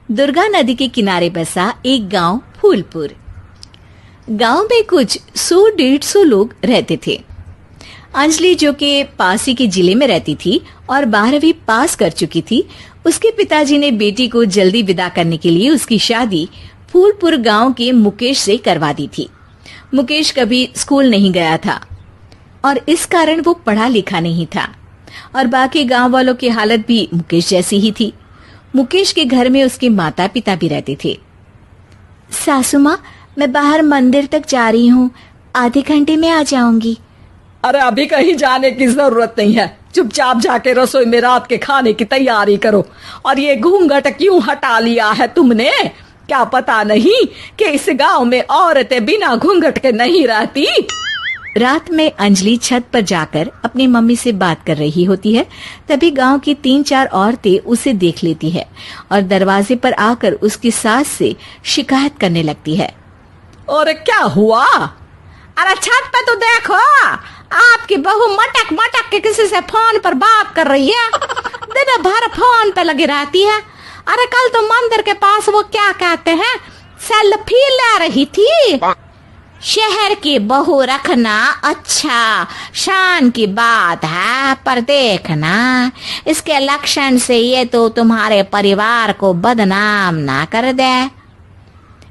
दुर्गा नदी के किनारे बसा एक गांव फूलपुर। गांव में कुछ 100-150 लोग रहते थे। अंजलि, जो कि पास ही के जिले में रहती थी और 12वीं पास कर चुकी थी, उसके पिताजी ने बेटी को जल्दी विदा करने के लिए उसकी शादी फूलपुर गांव के मुकेश से करवा दी थी। मुकेश कभी स्कूल नहीं गया था और इस कारण वो पढ़ा लिखा नहीं था और बाकी गांव वालों की हालत भी मुकेश जैसी ही थी। मुकेश के घर में उसके माता पिता भी रहते थे। सासू माँ, मैं बाहर मंदिर तक जा रही हूँ, आधे घंटे में आ जाऊंगी। अरे अभी कहीं जाने की जरूरत नहीं है, चुपचाप जाके रसोई में रात के खाने की तैयारी करो। और ये घूंघट क्यों हटा लिया है तुमने? क्या पता नहीं कि इस गांव में औरतें बिना घूंघट के नहीं रहती? रात में अंजलि छत पर जाकर अपनी मम्मी से बात कर रही होती है। तभी गांव की 3-4 औरतें उसे देख लेती है और दरवाजे पर आकर उसकी सास से शिकायत करने लगती है। और क्या हुआ? अरे छत पे तो देखो, आपकी बहू मटक मटक के किसी से फोन पर बात कर रही है। दिन भर फोन पे लगी रहती है। अरे कल तो मंदिर के पास वो क्या कहते हैं, सेल्फी ले रही थी। शहर की बहू रखना अच्छा शान की बात है, पर देखना इसके लक्षण से ये तो तुम्हारे परिवार को बदनाम ना कर दे।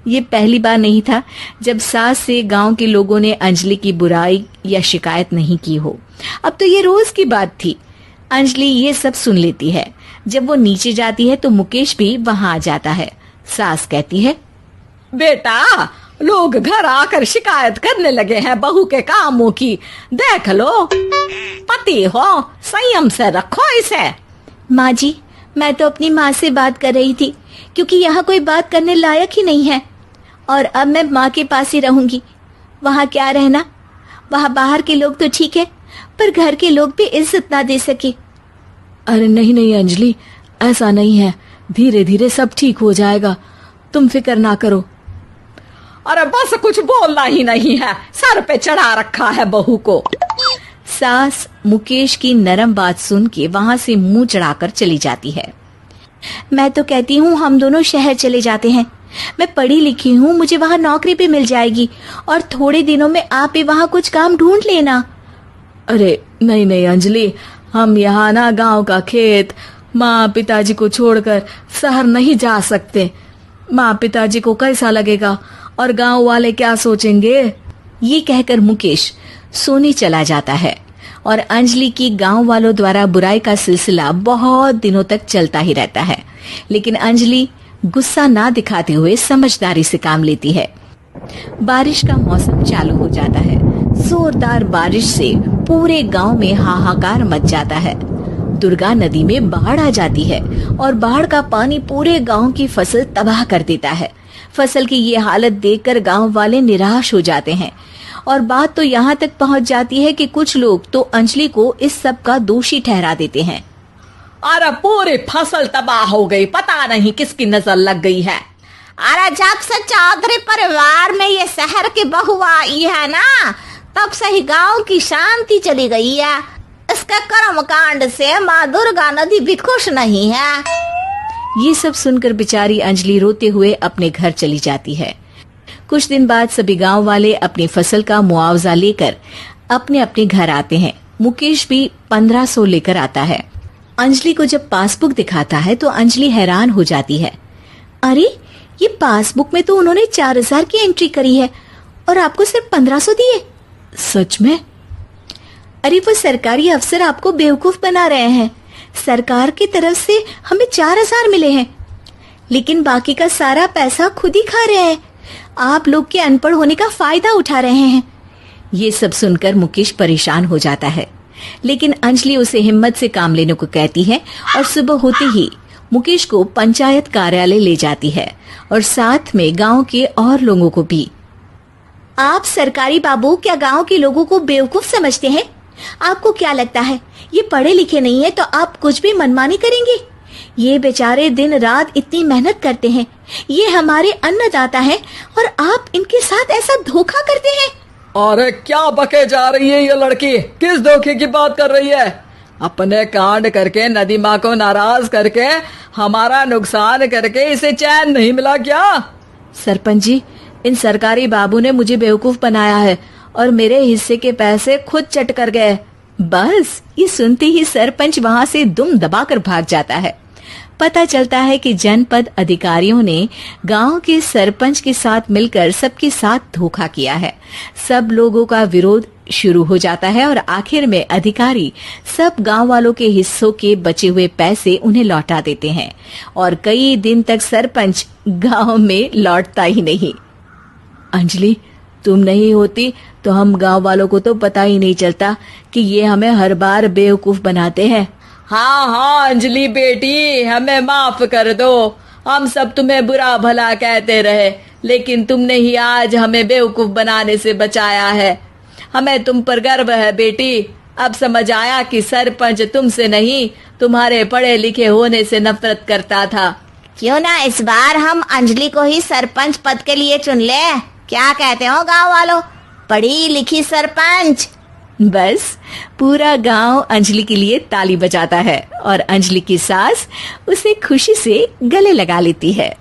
ये पहली बार नहीं था जब सास से गांव के लोगों ने अंजलि की बुराई या शिकायत नहीं की हो। अब तो ये रोज की बात थी। अंजलि ये सब सुन लेती है। जब वो नीचे जाती है तो मुकेश भी वहां आ जाता है। सास कहती है, बेटा, लोग घर आकर शिकायत करने लगे हैं बहू के कामों की। देख लो, पति हो, संयम से रखो इसे। माँ जी, मैं तो अपनी माँ से बात कर रही थी क्योंकि यहाँ कोई बात करने लायक ही नहीं है और अब मैं माँ के पास ही रहूंगी। वहाँ क्या रहना, वहाँ बाहर के लोग तो ठीक है पर घर के लोग भी इज्जत ना दे सके। अरे नहीं नहीं अंजलि, ऐसा नहीं है, धीरे धीरे सब ठीक हो जाएगा, तुम फिक्र ना करो। अरे बस कुछ बोलना ही नहीं है, सर पे चढ़ा रखा है बहू को। सास मुकेश की नरम बात सुन के वहां से मुंह चढ़ाकर चली जाती है। मैं तो कहती हूँ हम दोनों शहर चले जाते हैं। मैं पढ़ी लिखी हूँ, मुझे वहाँ नौकरी भी मिल जाएगी और थोड़े दिनों में आप भी वहाँ कुछ काम ढूंढ लेना। अरे नहीं नहीं अंजलि, हम यहाँ ना गांव का खेत, माँ पिताजी को छोड़कर शहर नहीं जा सकते। माँ पिताजी को कैसा लगेगा और गांव वाले क्या सोचेंगे? ये कहकर मुकेश सोने चला जाता है और अंजलि की गांव वालों द्वारा बुराई का सिलसिला बहुत दिनों तक चलता ही रहता है। लेकिन अंजलि गुस्सा ना दिखाते हुए समझदारी से काम लेती है। बारिश का मौसम चालू हो जाता है। जोरदार बारिश से पूरे गांव में हाहाकार मच जाता है। दुर्गा नदी में बाढ़ आ जाती है और बाढ़ का पानी पूरे गांव की फसल तबाह कर देता है। फसल की ये हालत देखकर गांव वाले निराश हो जाते हैं और बात तो यहाँ तक पहुँच जाती है कि कुछ लोग तो अंजलि को इस सब का दोषी ठहरा देते हैं। अरे पूरी फसल तबाह हो गई, पता नहीं किसकी नजर लग गई है। अरे जब से चौधरी परिवार में ये शहर की बहू आई है ना, तब से ही गांव की शांति चली गई है। इसके कर्म कांड से माँ दुर्गा नदी भी खुश नहीं है। ये सब सुनकर बेचारी अंजलि रोते हुए अपने घर चली जाती है। कुछ दिन बाद सभी गांव वाले अपनी फसल का मुआवजा लेकर अपने अपने घर आते हैं। मुकेश भी 1500 लेकर आता है। अंजलि को जब पासबुक दिखाता है तो अंजलि हैरान हो जाती है। अरे, ये पासबुक में तो उन्होंने 4000 की एंट्री करी है और आपको सिर्फ 1500 दिए। सच में? अरे वो सरकारी अफसर आपको बेवकूफ बना रहे हैं। सरकार की तरफ से हमें 4000 मिले हैं, लेकिन बाकी का सारा पैसा खुद ही खा रहे हैं। आप लोग के अनपढ़ होने का फायदा उठा रहे हैं। ये सब सुनकर मुकेश परेशान हो जाता है, लेकिन अंजलि उसे हिम्मत से काम लेने को कहती है और सुबह होते ही मुकेश को पंचायत कार्यालय ले जाती है और साथ में गांव के और लोगों को भी। आप सरकारी बाबू क्या गांव के लोगों को बेवकूफ समझते हैं? आपको क्या लगता है ये पढ़े लिखे नहीं है तो आप कुछ भी मनमानी करेंगे? ये बेचारे दिन रात इतनी मेहनत करते हैं, ये हमारे अन्नदाता हैं और आप इनके साथ ऐसा धोखा करते हैं। अरे क्या बके जा रही है ये लड़की, किस धोखे की बात कर रही है? अपने कांड करके नदी माँ को नाराज करके हमारा नुकसान करके इसे चैन नहीं मिला क्या? सरपंच जी, इन सरकारी बाबू ने मुझे बेवकूफ बनाया है और मेरे हिस्से के पैसे खुद चट कर गए। बस ये सुनते ही सरपंच वहां से दुम दबाकर भाग जाता है। पता चलता है कि जनपद अधिकारियों ने गांव के सरपंच के साथ मिलकर सबके साथ धोखा किया है। सब लोगों का विरोध शुरू हो जाता है और आखिर में अधिकारी सब गांव वालों के हिस्सों के बचे हुए पैसे उन्हें लौटा देते हैं और कई दिन तक सरपंच गांव में लौटता ही नहीं। अंजलि, तुम नहीं होती तो हम गांव वालों को तो पता ही नहीं चलता कि ये हमें हर बार बेवकूफ बनाते हैं। हाँ अंजलि बेटी, हमें माफ कर दो। हम सब तुम्हें बुरा भला कहते रहे, लेकिन तुमने ही आज हमें बेवकूफ बनाने से बचाया है। हमें तुम पर गर्व है बेटी। अब समझ आया कि सरपंच तुमसे नहीं, तुम्हारे पढ़े लिखे होने से नफरत करता था। क्यों ना इस बार हम अंजलि को ही सरपंच पद के लिए चुन ले? क्या कहते हो गांव वालों? पढ़ी लिखी सरपंच। बस पूरा गांव अंजलि के लिए ताली बजाता है और अंजलि की सास उसे खुशी से गले लगा लेती है।